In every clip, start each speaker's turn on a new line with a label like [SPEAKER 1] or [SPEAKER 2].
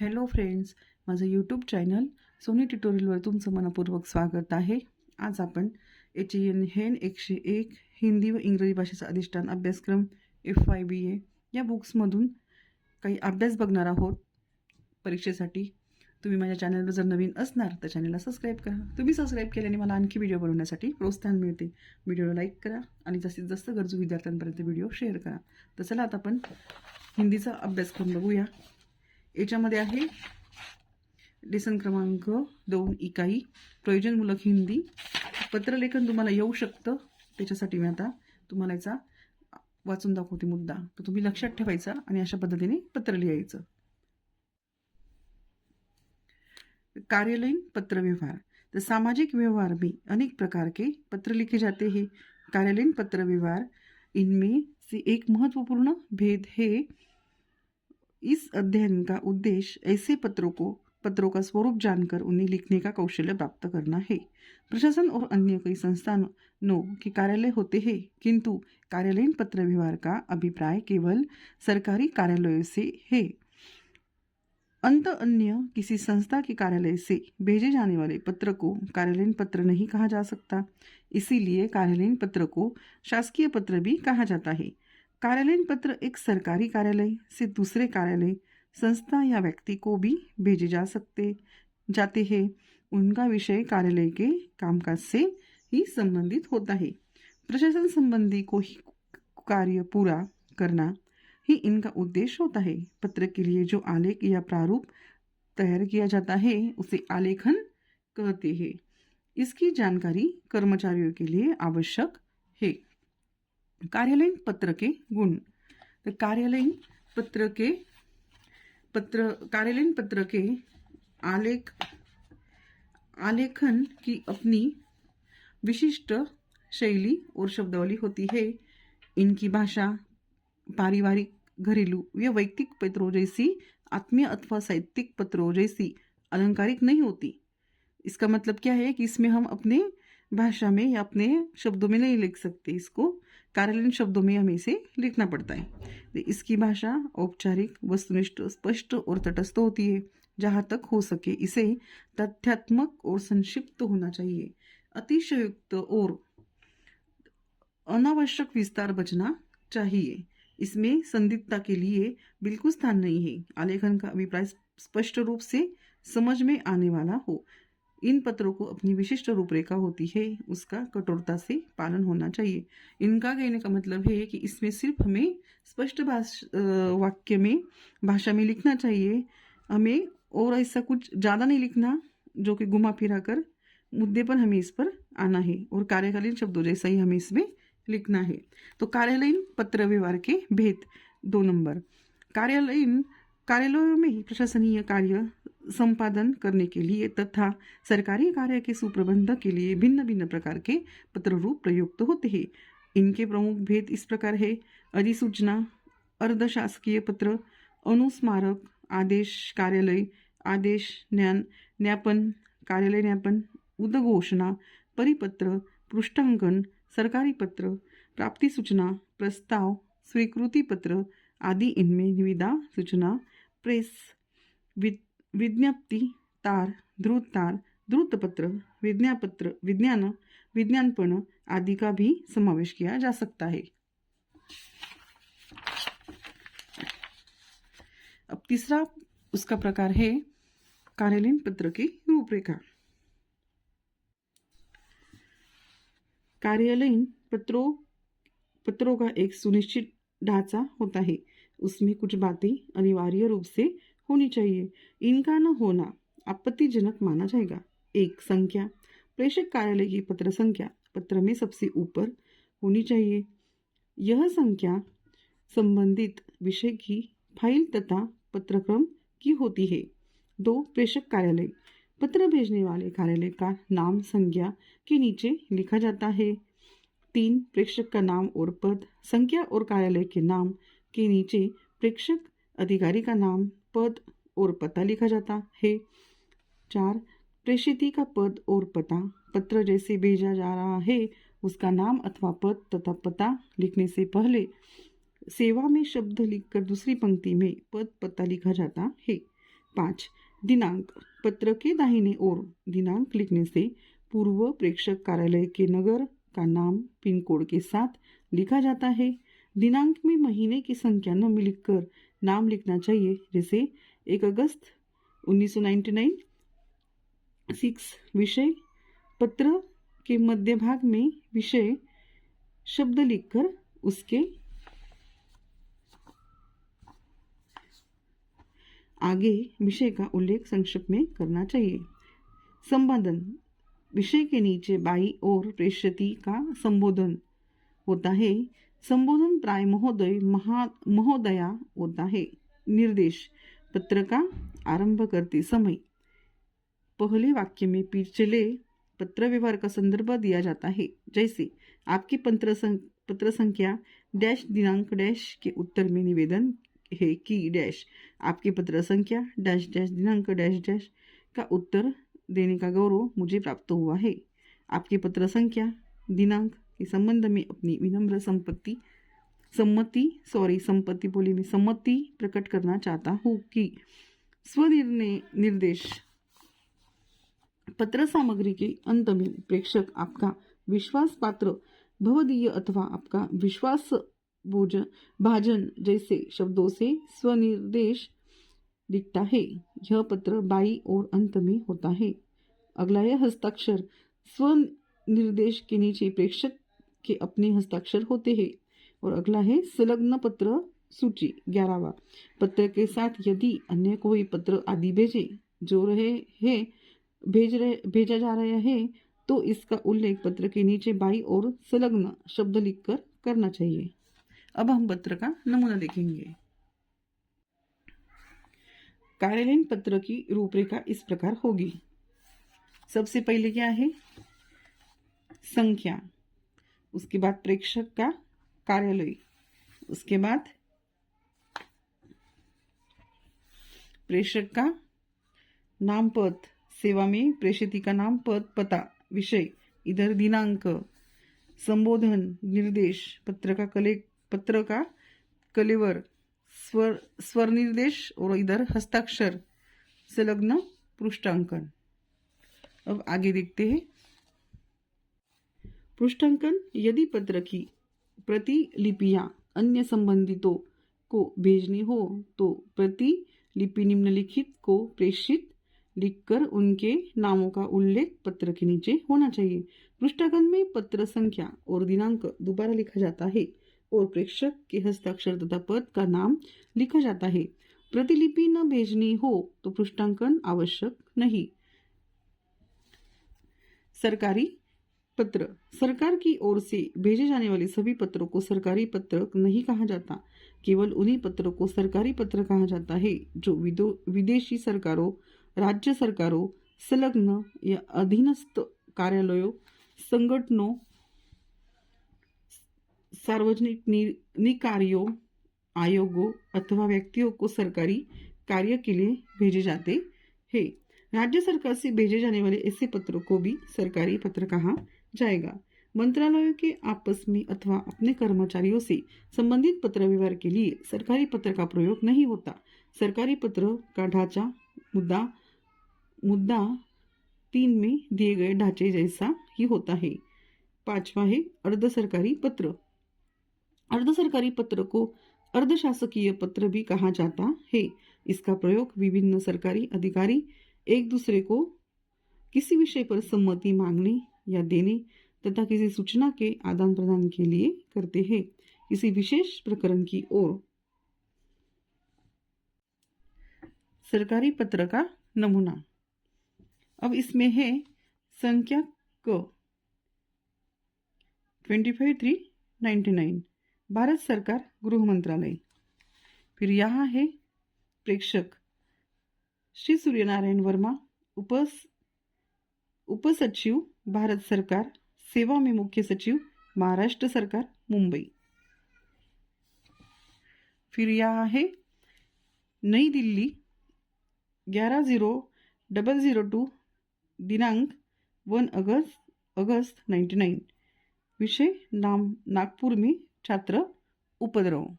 [SPEAKER 1] Hello friends, माझं YouTube channel Soni ट्युटोरियलवर तुमचं मनपूर्वक स्वागत आहे. आज आपण HEN 101 हिंदी व इंग्रजी भाषेचा अधिष्ठान अभ्यासक्रम FYBA या बुक्समधून काही अभ्यास बघणार आहोत परीक्षेसाठी. तुम्ही माझ्या चॅनलवर जर नवीन असणार तर चॅनलला सबस्क्राईब करा. तुम्ही सबस्क्राईब केल्याने मला आणखी व्हिडिओ बनवण्यासाठी प्रोत्साहन मिळते. व्हिडिओला लाईक करा आणि जास्तीत जास्त गरजू विद्यार्थ्यांपर्यंत व्हिडिओ शेअर करा. तर चला आता आपण हिंदीचा अभ्यासक्रम बघूया. याच्यामध्ये आहे लेसन क्रमांक 2 इकाई प्रयोजनमूलक हिंदी. पत्रलेखन तुम्हाला येऊ शकतं, त्याच्यासाठी मी आता तुम्हाला याचा वाचून दाखवते मुद्दा. तर तुम्ही लक्षात ठेवायचा आणि अशा पद्धतीने पत्र लिहायचं. कार्यालयीन पत्र व्यवहार. तो सामाजिक व्यवहार में अनेक प्रकार के पत्र लिखे जाते हैं. कार्यालयीन पत्र व्यवहार इनमें से एक महत्वपूर्ण भेद है. इस अध्ययन का उद्देश्य ऐसे पत्रों का स्वरूप जानकर उन्हें लिखने का कौशल्य प्राप्त करना है. प्रशासन और अन्य कई संस्थानों के कार्यालय होते हैं, किंतु कार्यालयीन पत्र व्यवहार का अभिप्राय केवल सरकारी कार्यालयों से है. अन्य किसी संस्था के कार्यालय से भेजे जाने वाले पत्र को कार्यालयीन पत्र नहीं कहा जा सकता. इसीलिए कार्यालयीन पत्र को शासकीय पत्र भी कहा जाता है. कार्यालयीन पत्र एक सरकारी कार्यालय से दूसरे कार्यालय, संस्था या व्यक्ति को भी भेजे जाते हैं. उनका विषय कार्यालय के कामकाज से ही संबंधित होता है. प्रशासन संबंधी कोई कार्य पूरा करना ही इनका उद्देश्य होता है. पत्र के लिए जो आलेख या प्रारूप तैयार किया जाता है उसे आलेखन कहते हैं. इसकी जानकारी कर्मचारियों के लिए आवश्यक है. कार्यालयीन पत्र के गुण. तो कार्यालयीन पत्र के आलेखन की अपनी विशिष्ट शैली और शब्दावली होती है. इनकी भाषा पारिवारिक, घरेलू या वैयक्तिक पत्रों जैसी आत्मीय अथवा साहित्यिक पत्रों जैसी अलंकारिक नहीं होती. इसका मतलब क्या है कि इसमें हम अपने भाषा में या अपने शब्दों में नहीं लिख सकते. इसको कार्यालयीन शब्दों में हमें इसे लिखना पड़ता है. इसकी भाषा औपचारिक, वस्तुनिष्ठ, स्पष्ट और तटस्थ होती है. जहाँ तक हो सके इसे तथ्यात्मक और संक्षिप्त होना चाहिए. अतिशयोक्त और अनावश्यक विस्तार बचना चाहिए. इसमें संदिग्धता के लिए बिल्कुल स्थान नहीं है. आलेखन का अभिप्राय स्पष्ट रूप से समझ में आने वाला हो. इन पत्रों को अपनी विशिष्ट रूपरेखा होती है, उसका कठोरता से पालन होना चाहिए. इनका कहने का मतलब है कि इसमें सिर्फ हमें स्पष्ट वाक्य में भाषा में लिखना चाहिए हमें, और ऐसा कुछ ज़्यादा नहीं लिखना जो कि घुमा फिरा कर मुद्दे पर हमें इस पर आना है, और कार्यकालीन शब्दों जैसा ही हमें इसमें लिखना है. तो कार्यालयीन पत्र व्यवहार के भेद 2 नंबर. कार्यालयों में प्रशासनीय कार्य संपादन करने के लिए तथा सरकारी कार्य के सुप्रबंध के लिए भिन्न भिन्न प्रकार के पत्र रूप प्रयुक्त होते हैं. इनके प्रमुख भेद इस प्रकार है. अधिसूचना, अर्धशासकीय पत्र, अनुस्मारक, आदेश कार्यालय, आदेश ज्ञापन, कार्यालय ज्ञापन, उद्घोषणा, परिपत्र, पृष्ठांकन, सरकारी पत्र, प्राप्ति सूचना, प्रस्ताव, स्वीकृति पत्र आदि. इनमें निविदा, सूचना, प्रेस, विज्ञप्ति, तार, द्रुत पत्र, विज्ञापन आदि का भी समावेश किया जा सकता है. अब तीसरा उसका प्रकार है कार्यालयीन पत्र की रूपरेखा. कार्यालयीन पत्रों का एक सुनिश्चित ढांचा होता है. उसमें कुछ बातें अनिवार्य रूप से होनी चाहिए. इनका न होना आपत्तिजनक माना जाएगा. 1. संख्या. प्रेषक कार्यालय की पत्र संख्या पत्र में सबसे ऊपर होनी चाहिए. यह संख्या संबंधित विषय की फाइल तथा पत्रक्रम की होती है. 2. प्रेषक कार्यालय. पत्र भेजने वाले कार्यालय का नाम संख्या के नीचे लिखा जाता है. 3. प्रेषक का नाम और पद. संख्या और कार्यालय के नाम के नीचे प्रेषक अधिकारी का नाम, पद और पता लिखा जाता है. 4. प्रेषिती का पद और पता. पत्र जैसे भेजा जा रहा है उसका नाम अथवा पद तथा पता लिखने से पहले सेवा में शब्द लिखकर दूसरी पंक्ति में पद पता लिखा जाता है. 5. दिनांक। पत्र के दाहिने ओर दिनांक लिखने से पूर्व प्रेषक कार्यालय के नगर का नाम पिन कोड के साथ लिखा जाता है। दिनांक में महीने की संख्या न लिखकर नाम लिखना चाहिए, जैसे 1 अगस्त 1999। 6. विषय। पत्र के मध्य भाग में विषय शब्द लिखकर उसके आगे विषय का उल्लेख संक्षिप्त में करना चाहिए। संपादन। विषय के नीचे बाईं ओर प्रेषित का संबोधन होता है। संबोधन प्राय महोदय महोदया होता है। निर्देश। पत्र का आरंभ करते समय पहले वाक्य में पिछले पत्र व्यवहार का संदर्भ दिया जाता है, जैसे आपकी पत्र संख्या डैश दिनांक डैश के उत्तर में निवेदन है कि डैश आपकी पत्र संख्या डैश डैश दिनांक डैश डैश का उत्तर देने का गौरव मुझे प्राप्त हुआ है। आपकी पत्र संख्या दिनांक के संबंध में अपनी विनम्र सम्मति प्रकट करना चाहता हूँ कि निर्देश। पत्र सामग्री के अंत में प्रेषक आपका विश्वास पात्र भवदीय अथवा आपका विश्वास भाजन जैसे शब्दों से स्वनिर्देश लिखता है। यह पत्र बाईं और अंत में होता है। अगला है हस्ताक्षर। स्वनिर्देश के नीचे प्रेषक के अपने हस्ताक्षर होते हैं। और अगला है संलग्न पत्र सूची। 11वां। पत्र के साथ यदि अन्य कोई पत्र आदि भेजा जा रहा है तो इसका उल्लेख पत्र के नीचे बाईं ओर संलग्न शब्द लिखकर करना चाहिए। अब हम पत्र का नमूना देखेंगे। कार्यालयीन पत्र की रूपरेखा इस प्रकार होगी। सबसे पहले क्या है? संख्या, उसके बाद प्रेषक का कार्यालय, उसके बाद प्रेषक का नाम पद, सेवा में प्रेषित का नाम पद पता, विषय इधर दिनांक, संबोधन निर्देश, पत्र का कलेवर, स्वर निर्देश और इधर हस्ताक्षर, संलग्न पृष्ठांकन। अब आगे देखते हैं। पृष्ठांकन। यदि पत्र की प्रतिलिपियां अन्य संबंधितों को भेजनी हो तो प्रतिलिपि निम्नलिखित को प्रेषित लिखकर उनके नामों का उल्लेख पत्र के नीचे होना चाहिए। पृष्ठांकन में पत्र संख्या और दिनांक दोबारा लिखा जाता है और प्रेषक के हस्ताक्षर तथा पद का नाम लिखा जाता है। प्रतिलिपि न भेजनी हो तो पृष्ठांकन आवश्यक नहीं। सरकारी पत्र। सरकार की ओर से भेजे जाने वाले सभी पत्रों को सरकारी पत्र नहीं कहा जाता। केवल उन्हीं पत्रों को सरकारी पत्र कहा जाता है जो विदेशी सरकारों, राज्य सरकारों, संलग्न या अधीनस्थ कार्यालयों, संगठनों, सार्वजनिक निकायों, आयोगों अथवा व्यक्तियों को सरकारी कार्य के लिए भेजे जाते हैं। राज्य सरकार से भेजे जाने वाले ऐसे पत्रों को भी सरकारी पत्र कहा जाएगा। मंत्रालयों के आपस में अथवा अपने कर्मचारियों से संबंधित पत्र व्यवहार के लिए सरकारी पत्र का प्रयोग नहीं होता। सरकारी पत्र का ढांचा मुद्दा 3 में दिए गए ढांचे जैसा ही होता है। 5वां है अर्ध सरकारी पत्र। अर्ध सरकारी पत्र को अर्धशासकीय पत्र भी कहा जाता है। इसका प्रयोग विभिन्न सरकारी अधिकारी एक दूसरे को किसी विषय पर सम्मति मांगने या देने तथा किसी सूचना के आदान प्रदान के लिए करते हैं। किसी विशेष प्रकरण की ओर सरकारी पत्र का नमूना। अब इसमें है संख्या क 25/3/99 भारत सरकार गृह मंत्रालय। फिर यहाँ है प्रेषक श्री सूर्यनारायण वर्मा, उपसचिव भारत सरकार, सेवा में मुख्य सचिव महाराष्ट्र सरकार मुंबई। फिर यहाँ है नई दिल्ली 11/0/002 दिनांक 1 अगस्त 99। विषय नागपुर में छात्र उपद्रव।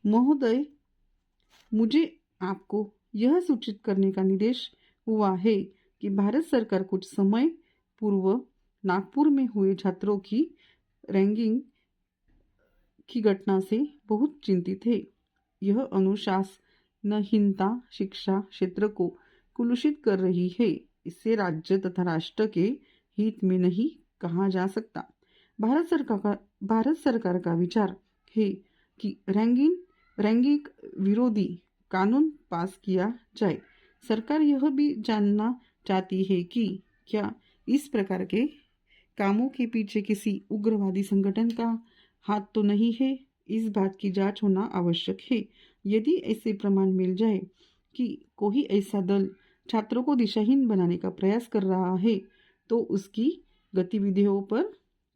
[SPEAKER 1] महोदय, मुझे आपको यह सूचित करने का निर्देश हुआ है कि भारत सरकार कुछ समय पूर्व नागपुर में हुए छात्रों की रैंकिंग की घटना से बहुत चिंतित है। यह अनुशासनहीनता शिक्षा क्षेत्र को कुलुषित कर रही है। इससे राज्य तथा राष्ट्र के हित में नहीं कहा जा सकता। भारत सरकार का विचार है कि रैंगिंग विरोधी कानून पास किया जाए। सरकार यह भी जानना चाहती है कि क्या इस प्रकार के कामों के पीछे किसी उग्रवादी संगठन का हाथ तो नहीं है। इस बात की जांच होना आवश्यक है। यदि ऐसे प्रमाण मिल जाए कि कोई ऐसा दल छात्रों को दिशाहीन बनाने का प्रयास कर रहा है तो उसकी गतिविधियों पर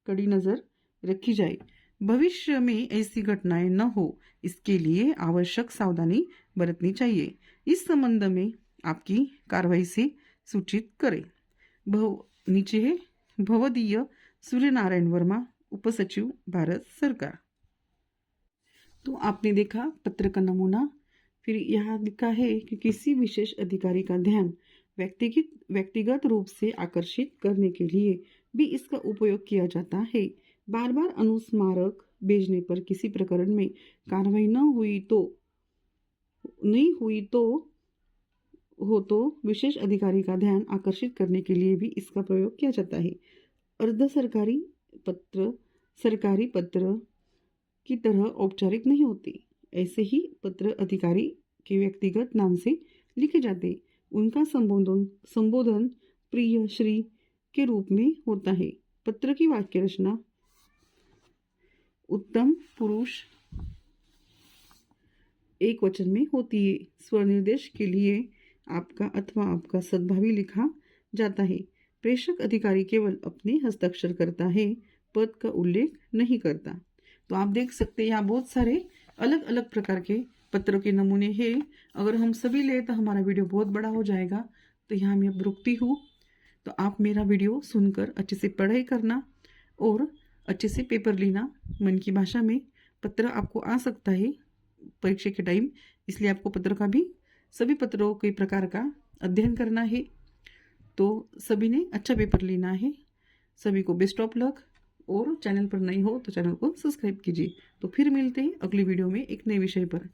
[SPEAKER 1] कड़ी नज़र रखी जाए। भविष्य में ऐसी घटनाएं न हो इसके लिए आवश्यक सावधानी बरतनी चाहिए। इस संबंध में आपकी कार्रवाई से सूचित करें। नीचे है भवदीय सूर्यनारायण वर्मा, उपसचिव भारत सरकार। तो आपने देखा पत्र का नमूना। फिर यहाँ लिखा है कि किसी विशेष अधिकारी का ध्यान व्यक्तिगत रूप से आकर्षित करने के लिए भी इसका उपयोग किया जाता है। बार बार अनुस्मारक भेजने पर किसी प्रकरण में कार्रवाई नहीं हुई तो विशेष अधिकारी का ध्यान आकर्षित करने के लिए भी इसका प्रयोग किया जाता है। अर्ध सरकारी पत्र सरकारी पत्र की तरह औपचारिक नहीं होते। ऐसे ही पत्र अधिकारी के व्यक्तिगत नाम से लिखे जाते। उनका संबोधन प्रिय श्री के रूप में होता है। पत्र की वाक्य रचना उत्तम पुरुष एक वचन में होती है। स्वनिर्देश के लिए आपका अथवा आपका सद्भावी लिखा जाता है। प्रेषक अधिकारी केवल अपने हस्ताक्षर करता है, पद का उल्लेख नहीं करता। तो आप देख सकते हैं यहाँ बहुत सारे अलग अलग प्रकार के पत्रों के नमूने हैं। अगर हम सभी ले तो हमारा वीडियो बहुत बड़ा हो जाएगा। तो यहाँ मैं अब रुकती हूँ। तो आप मेरा वीडियो सुनकर अच्छे से पढ़ाई करना और अच्छे से पेपर लेना। मन की भाषा में पत्र आपको आ सकता है परीक्षा के टाइम, इसलिए आपको पत्र का भी सभी पत्रों के प्रकार का अध्ययन करना है। तो सभी ने अच्छा पेपर लेना है। सभी को बेस्ट ऑफ लक। और चैनल पर नए हो तो चैनल को सब्सक्राइब कीजिए। तो फिर मिलते हैं अगली वीडियो में एक नए विषय पर।